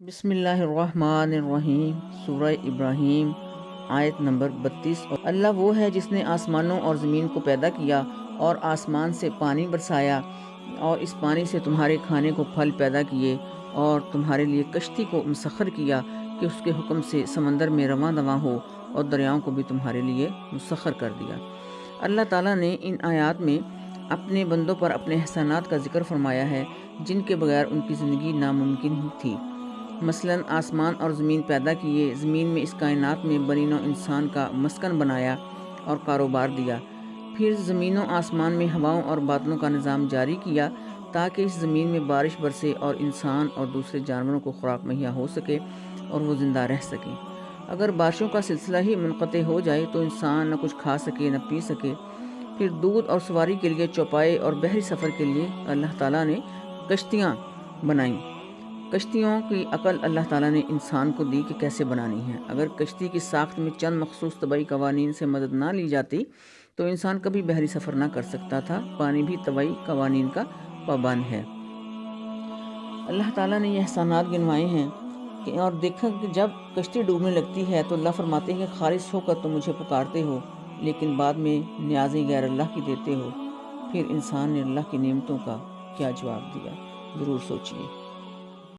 بسم اللہ الرحمن الرحیم۔ سورہ ابراہیم آیت نمبر 32۔ اللہ وہ ہے جس نے آسمانوں اور زمین کو پیدا کیا اور آسمان سے پانی برسایا اور اس پانی سے تمہارے کھانے کو پھل پیدا کیے اور تمہارے لیے کشتی کو مسخر کیا کہ اس کے حکم سے سمندر میں رواں دواں ہو اور دریاؤں کو بھی تمہارے لیے مسخر کر دیا۔ اللہ تعالیٰ نے ان آیات میں اپنے بندوں پر اپنے احسانات کا ذکر فرمایا ہے جن کے بغیر ان کی زندگی ناممکن تھی۔ مثلاً آسمان اور زمین پیدا کیے، زمین میں اس کائنات میں بنی نوع انسان کا مسکن بنایا اور کاروبار دیا، پھر زمین و آسمان میں ہواؤں اور بادلوں کا نظام جاری کیا تاکہ اس زمین میں بارش برسے اور انسان اور دوسرے جانوروں کو خوراک مہیا ہو سکے اور وہ زندہ رہ سکیں۔ اگر بارشوں کا سلسلہ ہی منقطع ہو جائے تو انسان نہ کچھ کھا سکے نہ پی سکے۔ پھر دودھ اور سواری کے لیے چوپائے اور بحری سفر کے لیے اللہ تعالیٰ نے کشتیاں بنائیں۔ کشتیوں کی عقل اللہ تعالیٰ نے انسان کو دی کہ کیسے بنانی ہے۔ اگر کشتی کی ساخت میں چند مخصوص طبعی قوانین سے مدد نہ لی جاتی تو انسان کبھی بحری سفر نہ کر سکتا تھا۔ پانی بھی طبعی قوانین کا پابند ہے۔ اللہ تعالیٰ نے یہ احسانات گنوائے ہیں اور دیکھا کہ جب کشتی ڈوبنے لگتی ہے تو اللہ فرماتے ہیں کہ خالص ہو کر تم مجھے پکارتے ہو لیکن بعد میں نیازیں غیر اللہ کی دیتے ہو۔ پھر انسان نے اللہ کی نعمتوں کا کیا جواب دیا؟ ضرور سوچیے۔